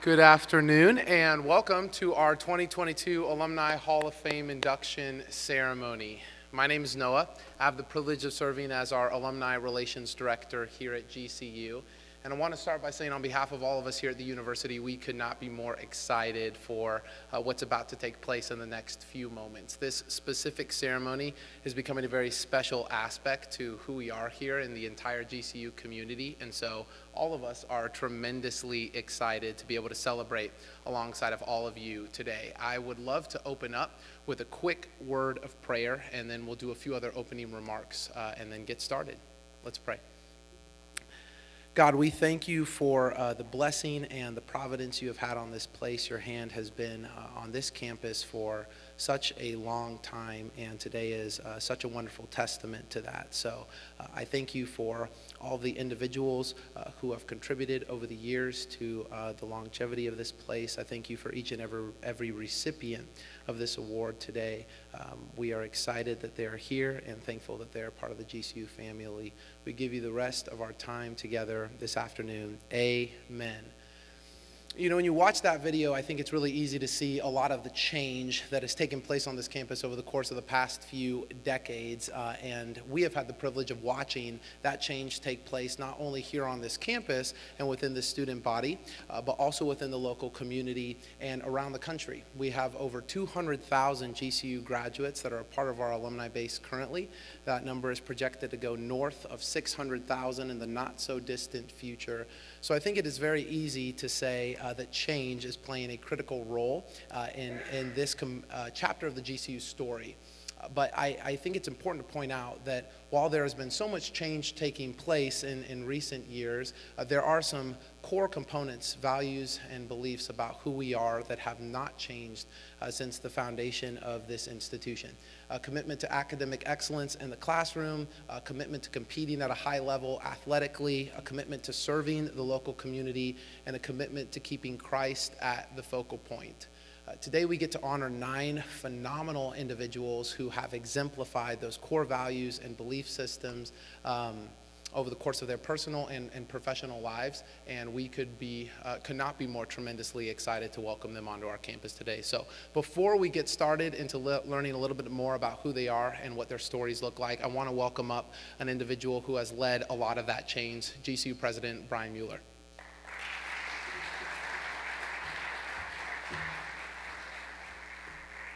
Good afternoon and welcome to our 2022 Alumni Hall of Fame induction ceremony. My name is Noah. I have the privilege of serving as our Alumni Relations Director here at GCU. And I want to start by saying on behalf of all of us here at the university, we could not be more excited for what's about to take place in the next few moments. This specific ceremony is becoming a very special aspect to who we are here in the entire GCU community. And so all of us are tremendously excited to be able to celebrate alongside of all of you today. I would love to open up with a quick word of prayer, and then we'll do a few other opening remarks and then get started. Let's pray. God, we thank you for the blessing and the providence you have had on this place. Your hand has been on this campus for such a long time, and today is such a wonderful testament to that. So I thank you for all the individuals who have contributed over the years to the longevity of this place. I thank you for each and every recipient of this award today. We are excited that they are here and thankful that they are part of the GCU family. We give you the rest of our time together this afternoon. Amen. You know, when you watch that video, I think it's really easy to see a lot of the change that has taken place on this campus over the course of the past few decades. And we have had the privilege of watching that change take place not only here on this campus and within the student body, but also within the local community and around the country. We have over 200,000 GCU graduates that are a part of our alumni base currently. That number is projected to go north of 600,000 in the not so distant future. So I think it is very easy to say that change is playing a critical role in this chapter of the GCU story. But I think it's important to point out that while there has been so much change taking place in recent years, there are some core components, values, and beliefs about who we are that have not changed since the foundation of this institution. A commitment to academic excellence in the classroom, a commitment to competing at a high level athletically, a commitment to serving the local community, and a commitment to keeping Christ at the focal point. Today we get to honor 9 phenomenal individuals who have exemplified those core values and belief systems over the course of their personal and professional lives, and we could not be more tremendously excited to welcome them onto our campus today. So before we get started into learning a little bit more about who they are and what their stories look like, I want to welcome up an individual who has led a lot of that change, GCU President Brian Mueller.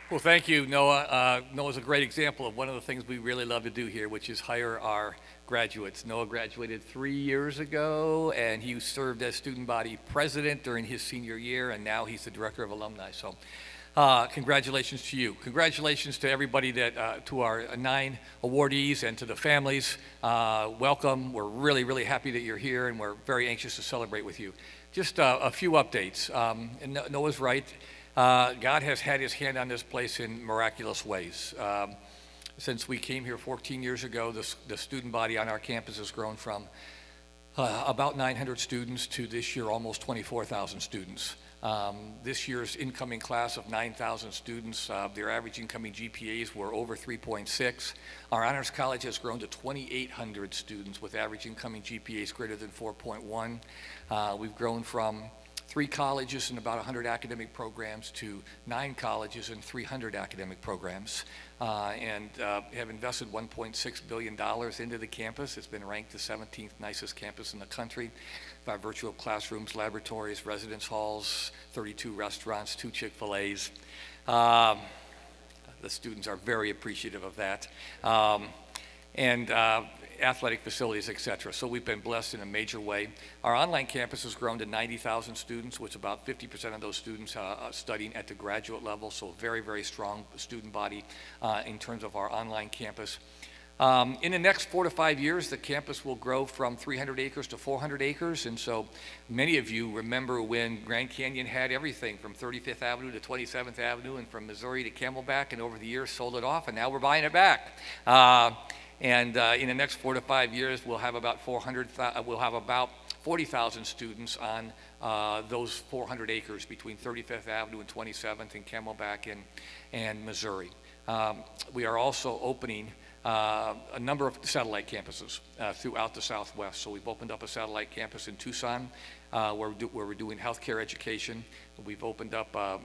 Well, thank you, Noah. Noah's a great example of one of the things we really love to do here, which is hire our graduates. Noah graduated 3 years ago, and he served as student body president during his senior year, and now he's the director of alumni. So congratulations to you. Congratulations to everybody to our 9 awardees and to the families. Welcome. We're really, really happy that you're here, and we're very anxious to celebrate with you. Just a few updates. And Noah's right. God has had his hand on this place in miraculous ways. Since we came here 14 years ago, the student body on our campus has grown from about 900 students to this year almost 24,000 students. This year's incoming class of 9,000 students, their average incoming GPAs were over 3.6. Our Honors College has grown to 2,800 students with average incoming GPAs greater than 4.1. We've grown from 3 colleges and about 100 academic programs to 9 colleges and 300 academic programs, and have invested $1.6 billion into the campus. It's been ranked the 17th nicest campus in the country by virtue of classrooms, laboratories, residence halls, 32 restaurants, 2 Chick-fil-A's. The students are very appreciative of that. Athletic facilities, et cetera. So we've been blessed in a major way. Our online campus has grown to 90,000 students, with about 50% of those students studying at the graduate level, so a very, very strong student body in terms of our online campus. In the next 4 to 5 years, the campus will grow from 300 acres to 400 acres, and so many of you remember when Grand Canyon had everything from 35th Avenue to 27th Avenue and from Missouri to Camelback, and over the years sold it off, and now we're buying it back. In the next 4 to 5 years, we'll have about 40,000 students on those 400 acres between 35th Avenue and 27th and Camelback and Missouri. We are also opening a number of satellite campuses throughout the Southwest. So we've opened up a satellite campus in Tucson where we're doing healthcare education. We've opened up a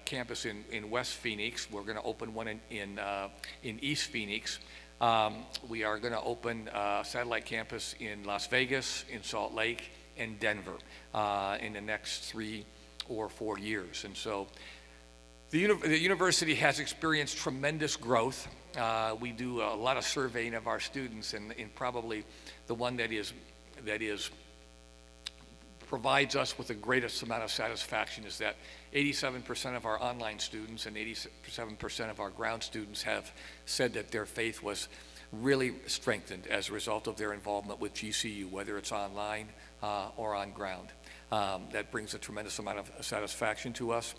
campus in West Phoenix. We're going to open one in East Phoenix. We are going to open a satellite campus in Las Vegas, in Salt Lake, and Denver in the next 3 or 4 years. And so the university has experienced tremendous growth. We do a lot of surveying of our students, and probably the one that provides us with the greatest amount of satisfaction is that 87% of our online students and 87% of our ground students have said that their faith was really strengthened as a result of their involvement with GCU, whether it's online or on ground. That brings a tremendous amount of satisfaction to us.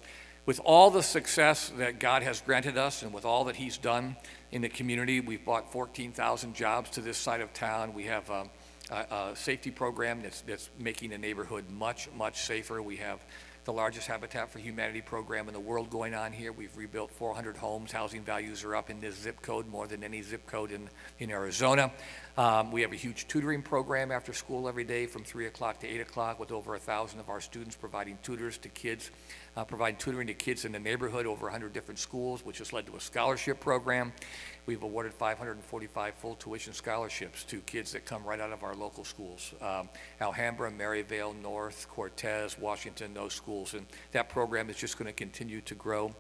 With all the success that God has granted us and with all that He's done in the community, we've brought 14,000 jobs to this side of town. We have a safety program that's making the neighborhood much, much safer. We have the largest Habitat for Humanity program in the world going on here. We've rebuilt 400 homes. Housing values are up in this zip code more than any zip code in Arizona. We have a huge tutoring program after school every day from 3 o'clock to 8 o'clock with over 1,000 of our students providing tutoring to kids in the neighborhood, over 100 different schools, which has led to a scholarship program. We've awarded 545 full tuition scholarships to kids that come right out of our local schools. Alhambra, Maryvale, North, Cortez, Washington, those schools. And that program is just going to continue to grow.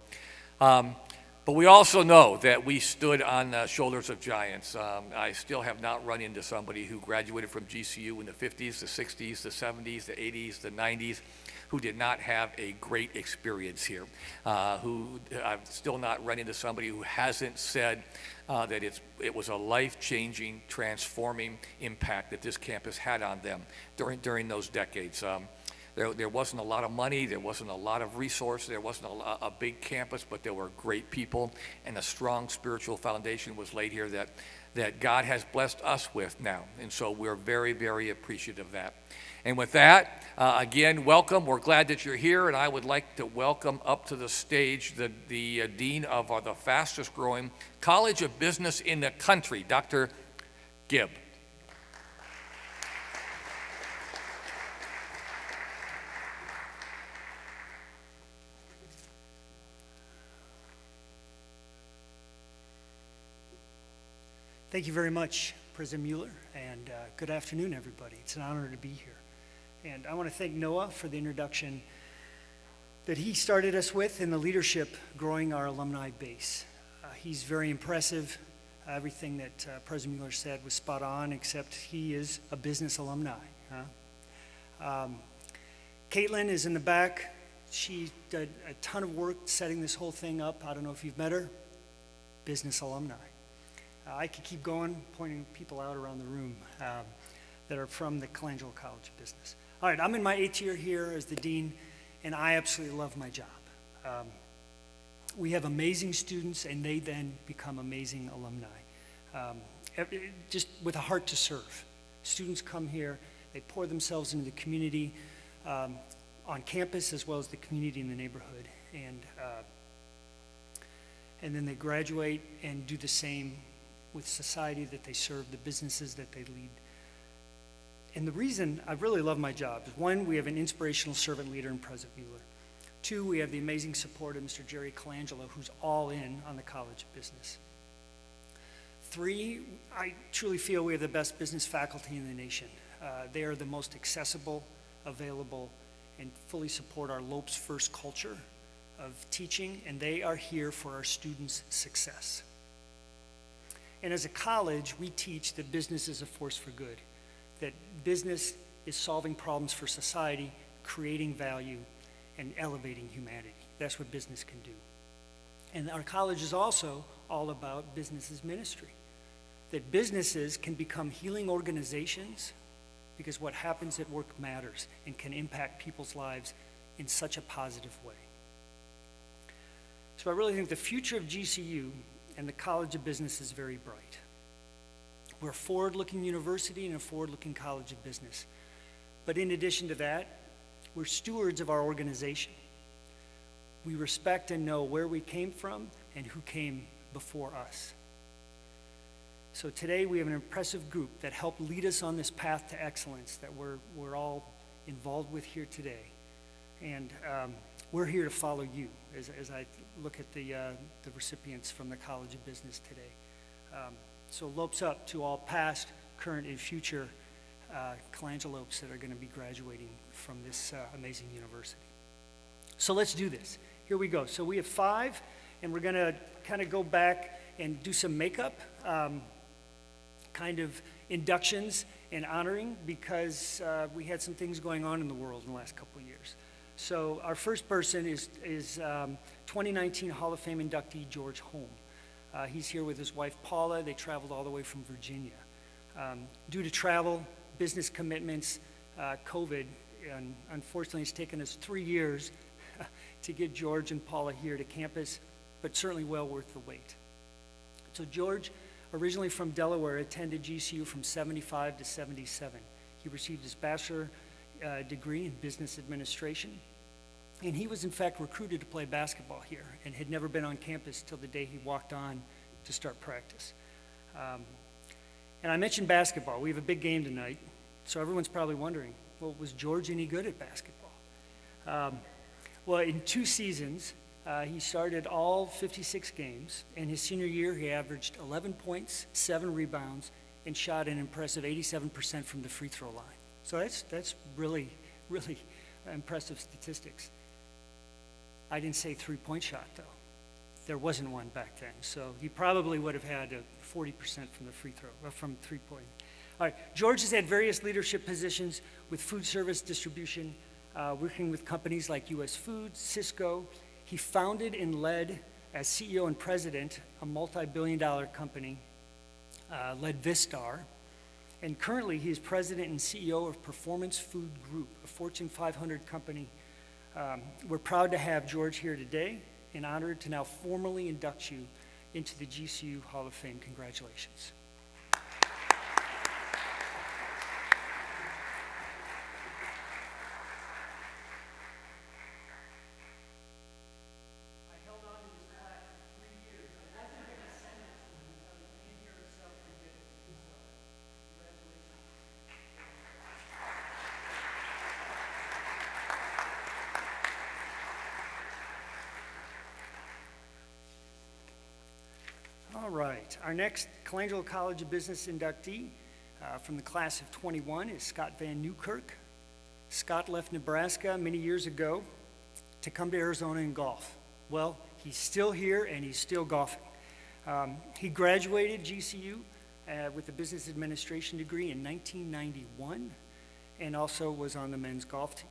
But we also know that we stood on the shoulders of giants. I still have not run into somebody who graduated from GCU in the 50s, the 60s, the 70s, the 80s, the 90s, who did not have a great experience here. I've still not run into somebody who hasn't said that it was a life-changing, transforming impact that this campus had on them during those decades. There wasn't a lot of money, there wasn't a lot of resource, there wasn't a big campus, but there were great people, and a strong spiritual foundation was laid here that God has blessed us with now. And so we're very, very appreciative of that. And with that, again, welcome. We're glad that you're here, and I would like to welcome up to the stage the dean of the fastest growing College of Business in the country, Dr. Gibb. Thank you very much, President Mueller, and good afternoon, everybody. It's an honor to be here. And I want to thank Noah for the introduction that he started us with in the leadership growing our alumni base. He's very impressive. Everything that President Mueller said was spot on, except he is a business alumni. Caitlin is in the back. She did a ton of work setting this whole thing up. I don't know if you've met her. Business alumni. I could keep going, pointing people out around the room that are from the Colangelo College of Business. All right, I'm in my 8th year here as the dean, and I absolutely love my job. We have amazing students, and they then become amazing alumni, just with a heart to serve. Students come here, they pour themselves into the community on campus as well as the community in the neighborhood, and then they graduate and do the same with society that they serve, the businesses that they lead. And the reason I really love my job is, 1, we have an inspirational servant leader in President Mueller. 2, we have the amazing support of Mr. Jerry Colangelo, who's all in on the College of Business. 3, I truly feel we have the best business faculty in the nation. They are the most accessible, available, and fully support our Lopes First culture of teaching, and they are here for our students' success. And as a college, we teach that business is a force for good, that business is solving problems for society, creating value, and elevating humanity. That's what business can do. And our college is also all about business's ministry, that businesses can become healing organizations because what happens at work matters and can impact people's lives in such a positive way. So I really think the future of GCU and the College of Business is very bright. We're a forward-looking university and a forward-looking College of Business. But in addition to that, we're stewards of our organization. We respect and know where we came from and who came before us. So today we have an impressive group that helped lead us on this path to excellence that we're all involved with here today. And we're here to follow you as I look at the recipients from the College of Business today. So lopes up to all past, current, and future colangilopes that are going to be graduating from this amazing university. So let's do this. Here we go. So we have 5, and we're going to kind of go back and do some makeup, kind of inductions and honoring, because we had some things going on in the world in the last couple of years. So our first person is 2019 Hall of Fame inductee George Holm. He's here with his wife Paula. They traveled all the way from Virginia. Due to travel, business commitments, COVID, and unfortunately it's taken us 3 years to get George and Paula here to campus, but certainly well worth the wait. So George, originally from Delaware, attended GCU from 75 to 77. He received his bachelor degree in business administration, and he was in fact recruited to play basketball here and had never been on campus till the day he walked on to start practice. And I mentioned basketball. We have a big game tonight, so everyone's probably wondering, well, was George any good at basketball? Well, in 2 seasons, he started all 56 games. In his senior year, he averaged 11 points, 7 rebounds, and shot an impressive 87% from the free throw line. So that's really, really impressive statistics. I didn't say 3-point shot, though. There wasn't one back then, so he probably would have had a 40% from the free throw, or from 3-point. All right, George has had various leadership positions with food service distribution, working with companies like US Foods, Cisco. He founded and led, as CEO and president, a multi-billion-dollar company, led Vistar. And currently, he is president and CEO of Performance Food Group, a Fortune 500 company. We're proud to have George here today and honored to now formally induct you into the GCU Hall of Fame. Congratulations. All right, our next Colangelo College of Business inductee from the class of 21 is Scott Van Newkirk. Scott left Nebraska many years ago to come to Arizona and golf. Well, he's still here and he's still golfing. He graduated GCU with a business administration degree in 1991 and also was on the men's golf team.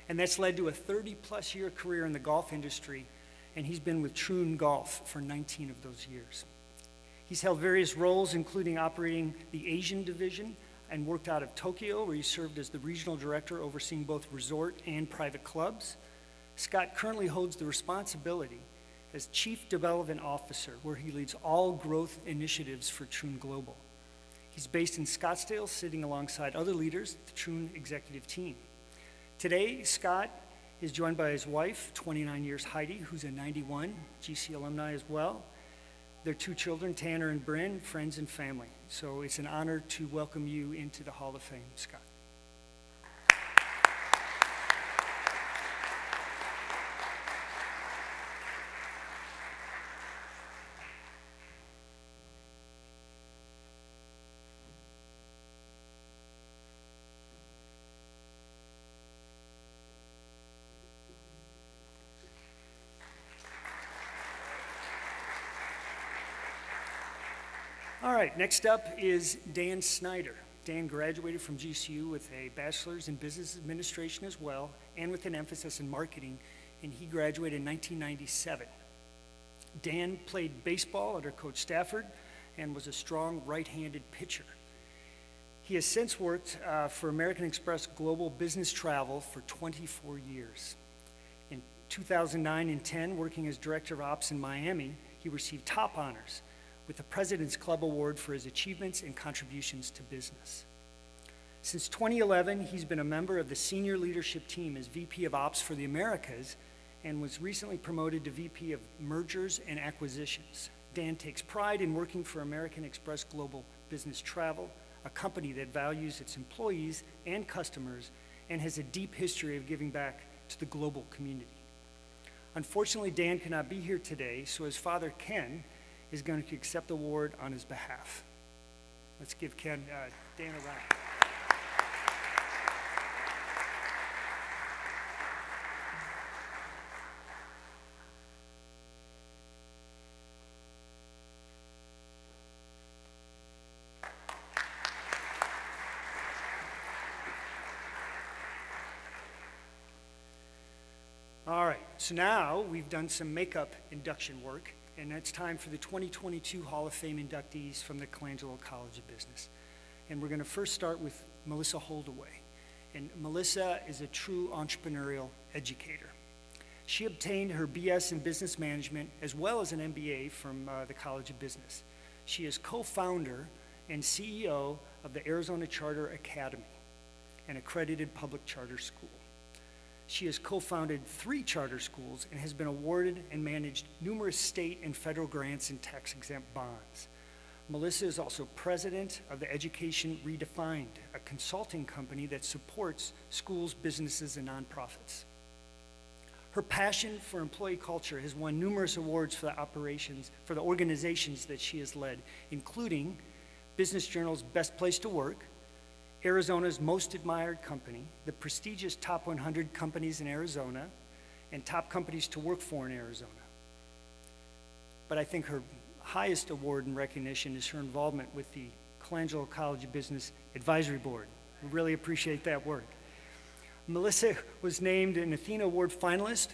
And that's led to a 30-plus year career in the golf industry, and he's been with Troon Golf for 19 of those years. He's held various roles, including operating the Asian division, and worked out of Tokyo, where he served as the regional director overseeing both resort and private clubs. Scott currently holds the responsibility as Chief Development Officer, where he leads all growth initiatives for Troon Global. He's based in Scottsdale, sitting alongside other leaders of the Troon executive team. Today, Scott is joined by his wife, 29 years, Heidi, who's a 91 GC alumni as well. Their 2 children, Tanner and Bryn, friends and family. So it's an honor to welcome you into the Hall of Fame, Scott. All right, next up is Dan Snyder. Dan graduated from GCU with a bachelor's in business administration as well, and with an emphasis in marketing, and he graduated in 1997. Dan played baseball under Coach Stafford and was a strong right-handed pitcher. He has since worked for American Express Global Business Travel for 24 years. In 2009 and 10, working as Director of Ops in Miami, he received top honors with the President's Club Award for his achievements and contributions to business. Since 2011, he's been a member of the senior leadership team as VP of Ops for the Americas and was recently promoted to VP of Mergers and Acquisitions. Dan takes pride in working for American Express Global Business Travel, a company that values its employees and customers and has a deep history of giving back to the global community. Unfortunately, Dan cannot be here today, so his father, Ken, is going to accept the award on his behalf. Let's give Dan a round. All right, so now we've done some makeup induction work, and it's time for the 2022 Hall of Fame inductees from the Colangelo College of Business. And we're going to first start with Melissa Holdaway. And Melissa is a true entrepreneurial educator. She obtained her BS in Business Management as well as an MBA from the College of Business. She is co-founder and CEO of the Arizona Charter Academy, an accredited public charter school. She has co-founded 3 charter schools and has been awarded and managed numerous state and federal grants and tax-exempt bonds. Melissa is also president of the Education Redefined, a consulting company that supports schools, businesses, and nonprofits. Her passion for employee culture has won numerous awards for the organizations that she has led, including Business Journal's Best Place to Work, Arizona's Most Admired Company, the prestigious Top 100 Companies in Arizona, and Top Companies to Work For in Arizona. But I think her highest award and recognition is her involvement with the Colangelo College of Business Advisory Board. We really appreciate that work. Melissa was named an Athena Award finalist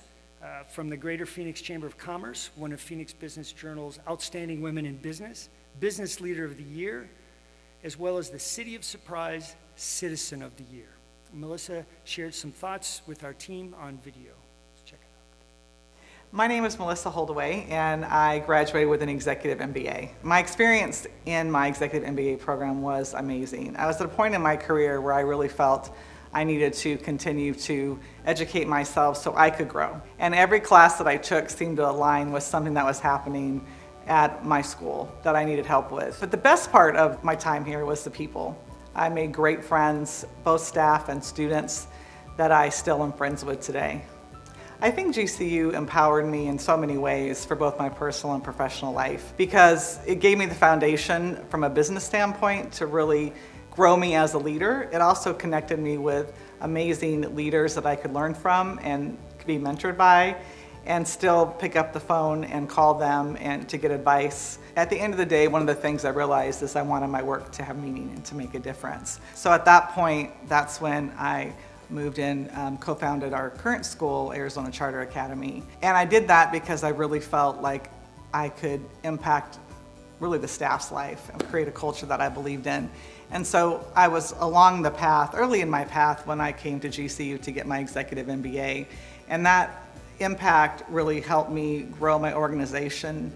from the Greater Phoenix Chamber of Commerce, one of Phoenix Business Journal's Outstanding Women in Business, Business Leader of the Year, as well as the City of Surprise Citizen of the Year. Melissa shared some thoughts with our team on video. Let's check it out. My name is Melissa Holdaway, and I graduated with an executive MBA. My experience in my executive MBA program was amazing. I was at a point in my career where I really felt I needed to continue to educate myself so I could grow. And every class that I took seemed to align with something that was happening at my school that I needed help with. But the best part of my time here was the people. I made great friends, both staff and students, that I still am friends with today. I think GCU empowered me in so many ways for both my personal and professional life because it gave me the foundation from a business standpoint to really grow me as a leader. It also connected me with amazing leaders that I could learn from and could be mentored by, and still pick up the phone and call them and to get advice. At the end of the day, one of the things I realized is I wanted my work to have meaning and to make a difference. So at that point, that's when I moved in, co-founded our current school, Arizona Charter Academy. And I did that because I really felt like I could impact really the staff's life and create a culture that I believed in. And so I was along the path, early in my path, when I came to GCU to get my executive MBA. And that impact really helped me grow my organization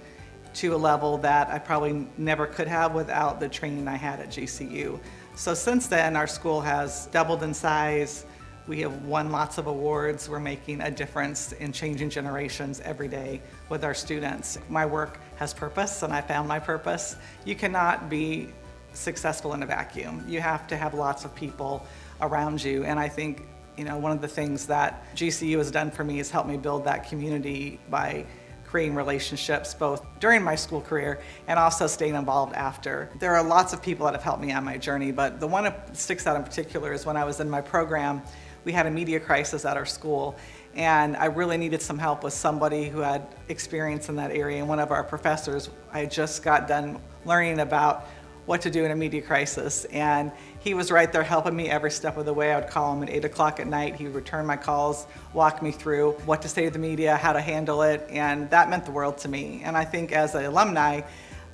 to a level that I probably never could have without the training I had at GCU. So since then, our school has doubled in size. We have won lots of awards. We're making a difference in changing generations every day with our students. My work has purpose, and I found my purpose. You cannot be successful in a vacuum. You have to have lots of people around you, and I think one of the things that GCU has done for me is help me build that community by creating relationships both during my school career and also staying involved after. There are lots of people that have helped me on my journey, but the one that sticks out in particular is when I was in my program, we had a media crisis at our school, and I really needed some help with somebody who had experience in that area. And one of our professors, I just got done learning about what to do in a media crisis, and he was right there helping me every step of the way. I would call him at 8 o'clock at night. He would return my calls, walk me through what to say to the media, how to handle it, and that meant the world to me. And I think as an alumni,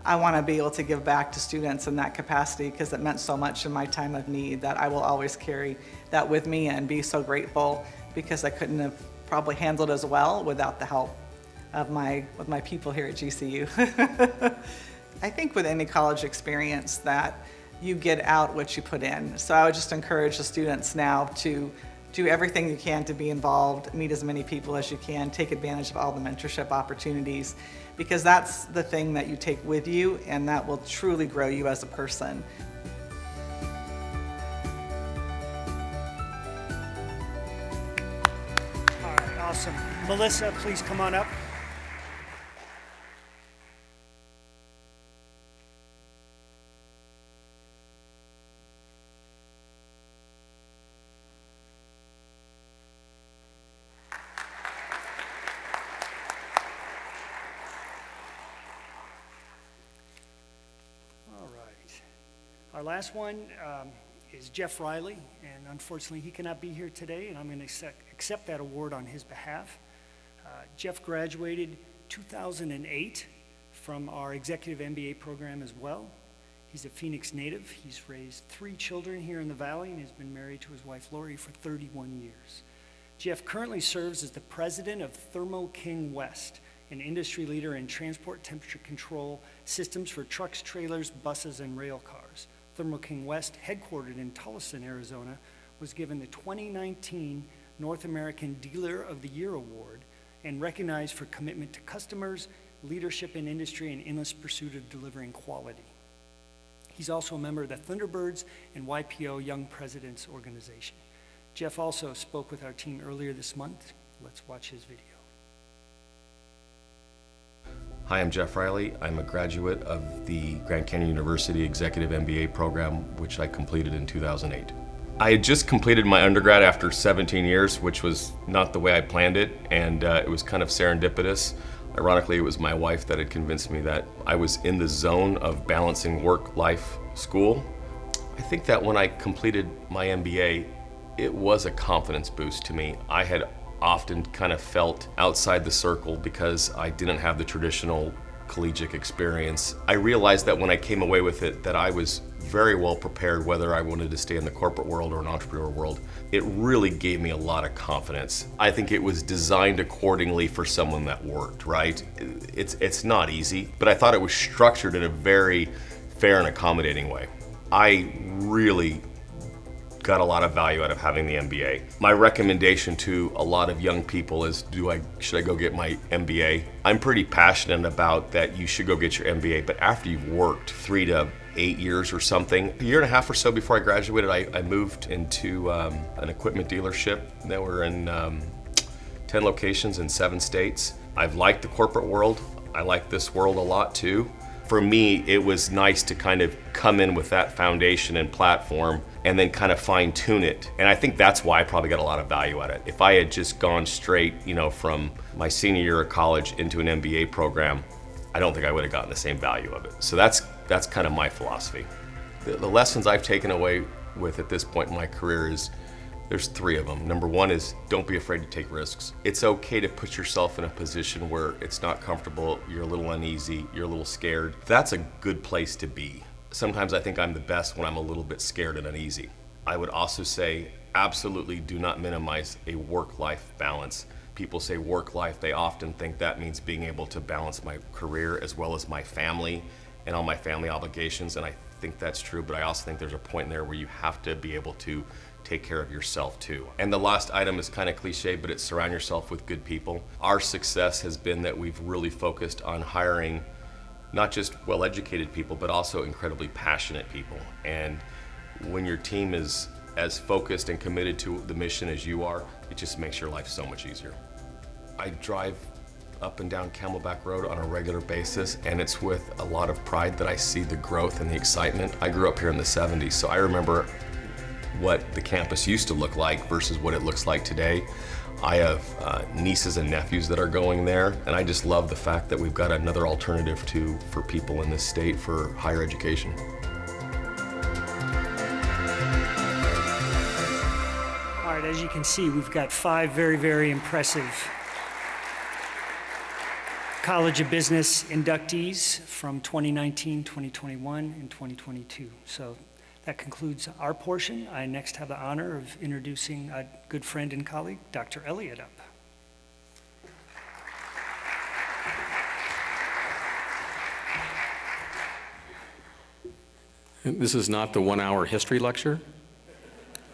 I want to be able to give back to students in that capacity because it meant so much in my time of need that I will always carry that with me and be so grateful because I couldn't have probably handled as well without the help of my people here at GCU. I think with any college experience that you get out what you put in. So I would just encourage the students now to do everything you can to be involved, meet as many people as you can, take advantage of all the mentorship opportunities, because that's the thing that you take with you and that will truly grow you as a person. All right, awesome. Melissa, please come on up. Our last one is Jeff Riley, and unfortunately he cannot be here today, and I'm going to accept that award on his behalf. Jeff graduated 2008 from our executive MBA program as well. He's a Phoenix native. He's raised 3 children here in the Valley and has been married to his wife Lori for 31 years. Jeff currently serves as the president of Thermo King West, an industry leader in transport temperature control systems for trucks, trailers, buses, and rail cars. Thermo King West, headquartered in Tucson, Arizona, was given the 2019 North American Dealer of the Year Award and recognized for commitment to customers, leadership in industry, and endless pursuit of delivering quality. He's also a member of the Thunderbirds and YPO Young Presidents Organization. Jeff also spoke with our team earlier this month. Let's watch his video. Hi, I'm Jeff Riley. I'm a graduate of the Grand Canyon University Executive MBA program, which I completed in 2008. I had just completed my undergrad after 17 years, which was not the way I planned it, and it was kind of serendipitous. Ironically, it was my wife that had convinced me that I was in the zone of balancing work-life school. I think that when I completed my MBA, it was a confidence boost to me. I had often kind of felt outside the circle because I didn't have the traditional collegiate experience. I realized that when I came away with it that I was very well prepared whether I wanted to stay in the corporate world or an entrepreneur world. It really gave me a lot of confidence. I think it was designed accordingly for someone that worked, right? It's not easy, but I thought it was structured in a very fair and accommodating way. I really got a lot of value out of having the MBA. My recommendation to a lot of young people is, should I go get my MBA? I'm pretty passionate about that you should go get your MBA, but after you've worked 3 to 8 years or something, a year and a half or so before I graduated, I moved into an equipment dealership that were in 10 locations in 7 states. I've liked the corporate world. I like this world a lot too. For me, it was nice to kind of come in with that foundation and platform and then kind of fine tune it. And I think that's why I probably got a lot of value out of it. If I had just gone straight, from my senior year of college into an MBA program, I don't think I would have gotten the same value of it. So that's kind of my philosophy. The lessons I've taken away with at this point in my career is, there's 3 of them. Number 1 is, don't be afraid to take risks. It's okay to put yourself in a position where it's not comfortable, you're a little uneasy, you're a little scared. That's a good place to be. Sometimes I think I'm the best when I'm a little bit scared and uneasy. I would also say, absolutely do not minimize a work-life balance. People say work-life, they often think that means being able to balance my career as well as my family and all my family obligations, and I think that's true, but I also think there's a point in there where you have to be able to take care of yourself too. And the last item is kind of cliche, but it's surround yourself with good people. Our success has been that we've really focused on hiring not just well-educated people, but also incredibly passionate people. And when your team is as focused and committed to the mission as you are, it just makes your life so much easier. I drive up and down Camelback Road on a regular basis, and it's with a lot of pride that I see the growth and the excitement. I grew up here in the 70s, so I remember what the campus used to look like versus what it looks like today. I have nieces and nephews that are going there, and I just love the fact that we've got another alternative for people in this state for higher education. All right, as you can see, we've got 5 very, very impressive College of Business inductees from 2019, 2021, and 2022. So that concludes our portion. I next have the honor of introducing a good friend and colleague, Dr. Elliott, up. This is not the 1-hour history lecture.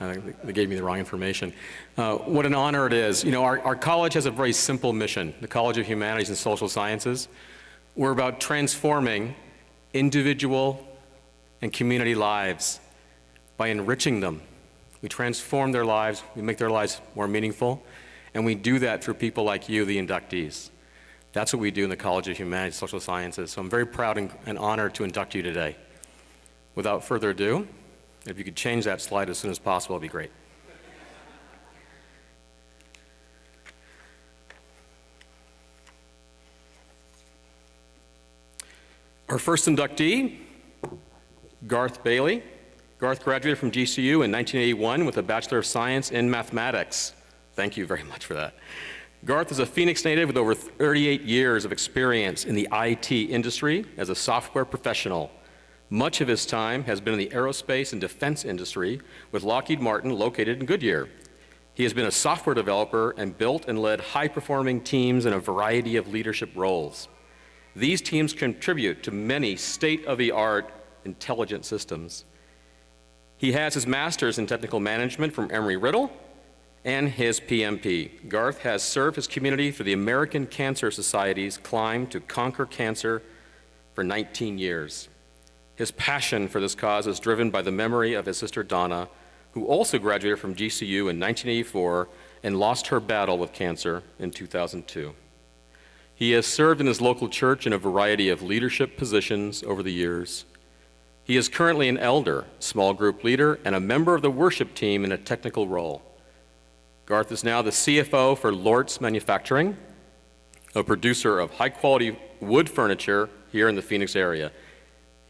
They gave me the wrong information. What an honor it is. You know, our college has a very simple mission, the College of Humanities and Social Sciences. We're about transforming individual and community lives by enriching them. We transform their lives, we make their lives more meaningful, and we do that through people like you, the inductees. That's what we do in the College of Humanities and Social Sciences. So I'm very proud and honored to induct you today. Without further ado, if you could change that slide as soon as possible, it'd be great. Our first inductee, Garth Bailey. Garth graduated from GCU in 1981 with a Bachelor of Science in Mathematics. Thank you very much for that. Garth is a Phoenix native with over 38 years of experience in the IT industry as a software professional. Much of his time has been in the aerospace and defense industry with Lockheed Martin located in Goodyear. He has been a software developer and built and led high-performing teams in a variety of leadership roles. These teams contribute to many state-of-the-art intelligent systems. He has his master's in technical management from Emory-Riddle and his PMP. Garth has served his community through the American Cancer Society's Climb to Conquer Cancer for 19 years. His passion for this cause is driven by the memory of his sister Donna, who also graduated from GCU in 1984 and lost her battle with cancer in 2002. He has served in his local church in a variety of leadership positions over the years. He is currently an elder, small group leader, and a member of the worship team in a technical role. Garth is now the CFO for Lortz Manufacturing, a producer of high-quality wood furniture here in the Phoenix area.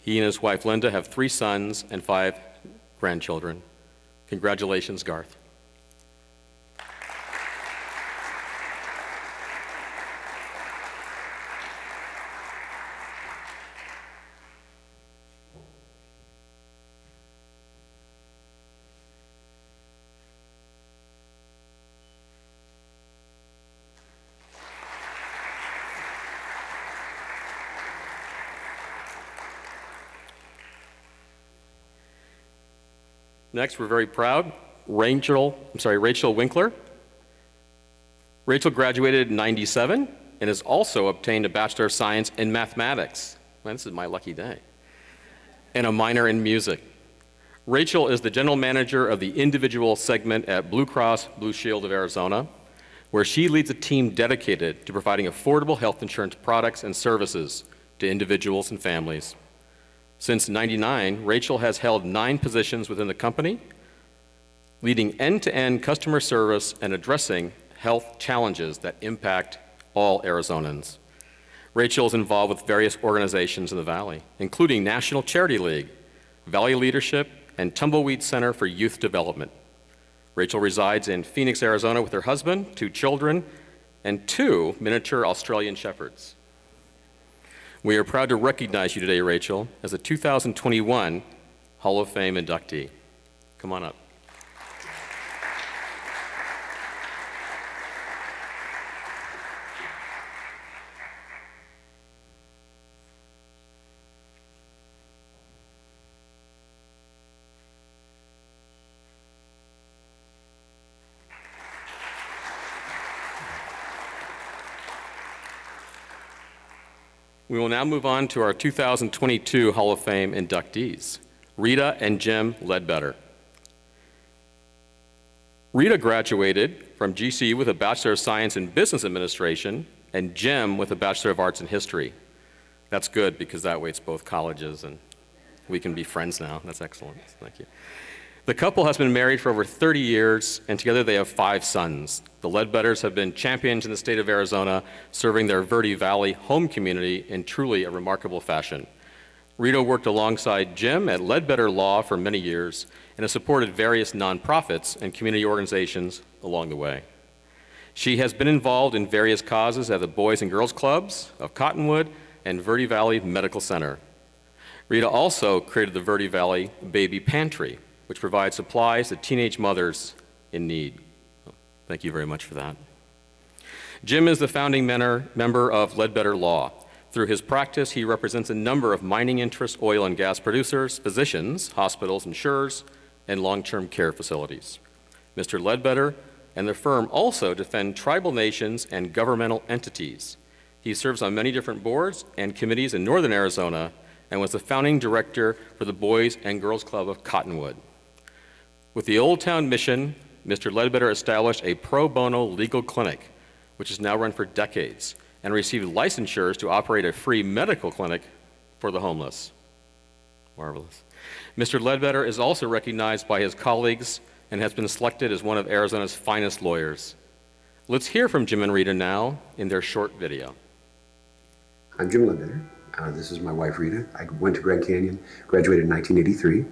He and his wife Linda have 3 sons and 5 grandchildren. Congratulations, Garth. Next, we're very proud, Rachel Winkler. Rachel graduated in '97 and has also obtained a Bachelor of Science in Mathematics. Man, this is my lucky day. And a minor in music. Rachel is the general manager of the individual segment at Blue Cross Blue Shield of Arizona, where she leads a team dedicated to providing affordable health insurance products and services to individuals and families. Since '99, Rachel has held 9 positions within the company, leading end-to-end customer service and addressing health challenges that impact all Arizonans. Rachel is involved with various organizations in the Valley, including National Charity League, Valley Leadership, and Tumbleweed Center for Youth Development. Rachel resides in Phoenix, Arizona with her husband, 2 children, and 2 miniature Australian Shepherds. We are proud to recognize you today, Rachel, as a 2021 Hall of Fame inductee. Come on up. We will now move on to our 2022 Hall of Fame inductees, Rita and Jim Ledbetter. Rita graduated from GCU with a Bachelor of Science in Business Administration and Jim with a Bachelor of Arts in History. That's good because that way it's both colleges and we can be friends now. That's excellent. Thank you. The couple has been married for over 30 years, and together they have 5 sons. The Ledbetters have been champions in the state of Arizona, serving their Verde Valley home community in truly a remarkable fashion. Rita worked alongside Jim at Ledbetter Law for many years and has supported various nonprofits and community organizations along the way. She has been involved in various causes at the Boys and Girls Clubs of Cottonwood and Verde Valley Medical Center. Rita also created the Verde Valley Baby Pantry, which provides supplies to teenage mothers in need. Thank you very much for that. Jim is the founding member of Ledbetter Law. Through his practice, he represents a number of mining interest oil and gas producers, physicians, hospitals, insurers, and long-term care facilities. Mr. Ledbetter and the firm also defend tribal nations and governmental entities. He serves on many different boards and committees in northern Arizona and was the founding director for the Boys and Girls Club of Cottonwood. With the Old Town mission, Mr. Ledbetter established a pro bono legal clinic, which has now run for decades, and received licensures to operate a free medical clinic for the homeless. Marvelous. Mr. Ledbetter is also recognized by his colleagues and has been selected as one of Arizona's finest lawyers. Let's hear from Jim and Rita now in their short video. I'm Jim Ledbetter. This is my wife, Rita. I went to Grand Canyon, graduated in 1983.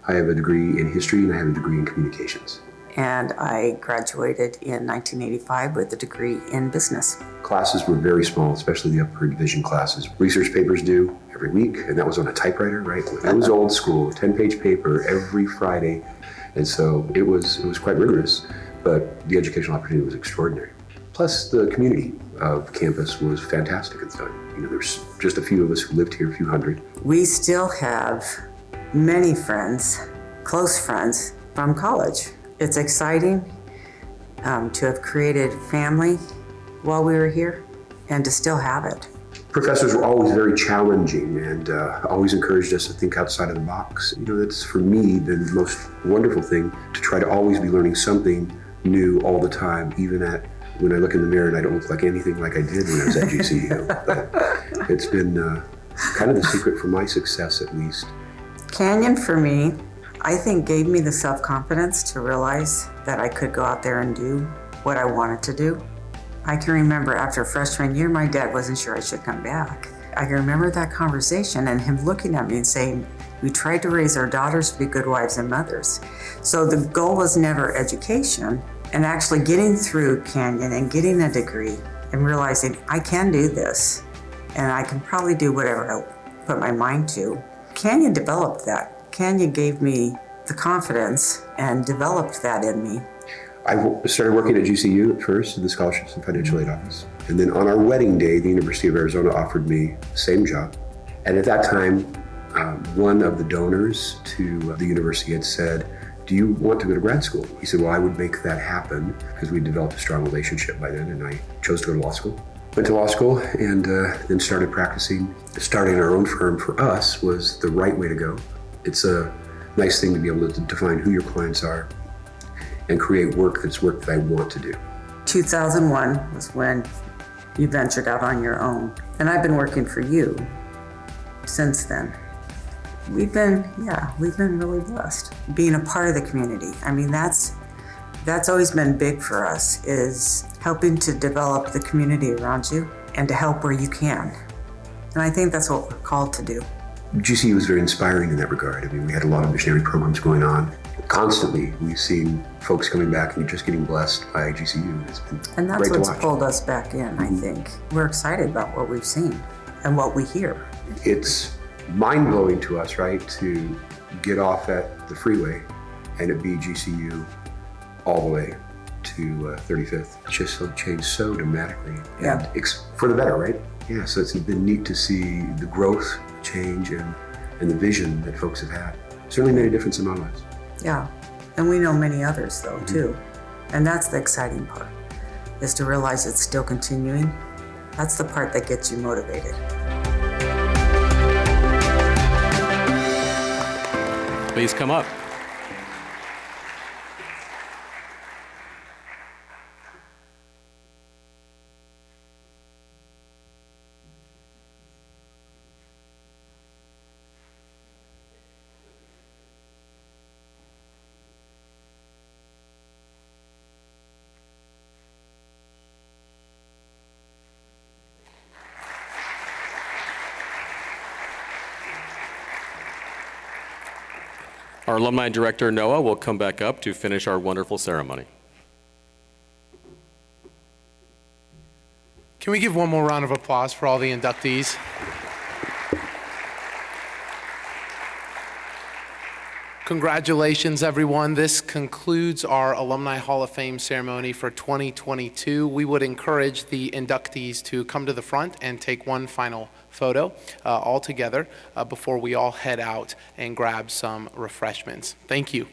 I have a degree in history and I have a degree in communications. And I graduated in 1985 with a degree in business. Classes were very small, especially the upper division classes. Research papers due every week, and that was on a typewriter, right? It was old school, 10-page paper every Friday. And so it was quite rigorous, but the educational opportunity was extraordinary. Plus, the community of campus was fantastic at the time. You know, there's just a few of us who lived here, a few hundred. We still have many friends, close friends from college. It's exciting to have created family while we were here and to still have it. Professors were always very challenging and always encouraged us to think outside of the box. You know, that's for me the most wonderful thing, to try to always be learning something new all the time, even when I look in the mirror and I don't look like anything like I did when I was at GCU. But it's been kind of the secret for my success, at least. Canyon, for me, I think gave me the self-confidence to realize that I could go out there and do what I wanted to do. I can remember after freshman year, my dad wasn't sure I should come back. I can remember that conversation and him looking at me and saying, we tried to raise our daughters to be good wives and mothers. So the goal was never education, and actually getting through Canyon and getting a degree and realizing I can do this and I can probably do whatever I put my mind to. Canyon developed that. Canyon gave me the confidence and developed that in me. I started working at GCU at first in the Scholarships and Financial Aid Office. And then on our wedding day, the University of Arizona offered me the same job. And at that time, one of the donors to the university had said, do you want to go to grad school? He said, well, I would make that happen, because we developed a strong relationship by then, and I chose to go to law school. Went to law school and then started practicing. Starting our own firm for us was the right way to go. It's a nice thing to be able to define who your clients are and create work that's work that I want to do. 2001 was when you ventured out on your own. And I've been working for you since then. We've been really blessed being a part of the community. I mean, that's always been big for us, is helping to develop the community around you and to help where you can. And I think that's what we're called to do. GCU was very inspiring in that regard. I mean, we had a lot of missionary programs going on. Constantly, we've seen folks coming back and just getting blessed by GCU. It's been And that's great to what's watch. pulled us back in, I think. We're excited about what we've seen and what we hear. It's mind-blowing to us, right, to get off at the freeway and it be GCU all the way to 35th. It's just changed so dramatically. Yeah. And for the better, right? Yeah, so it's been neat to see the growth, change, and the vision that folks have had. Certainly made a difference in my life. Yeah, and we know many others though, too. And that's the exciting part, is to realize it's still continuing. That's the part that gets you motivated. Please come up. Our Alumni Director, Noah, will come back up to finish our wonderful ceremony. Can we give one more round of applause for all the inductees? Congratulations, everyone. This concludes our Alumni Hall of Fame ceremony for 2022. We would encourage the inductees to come to the front and take one final photo all together before we all head out and grab some refreshments. Thank you.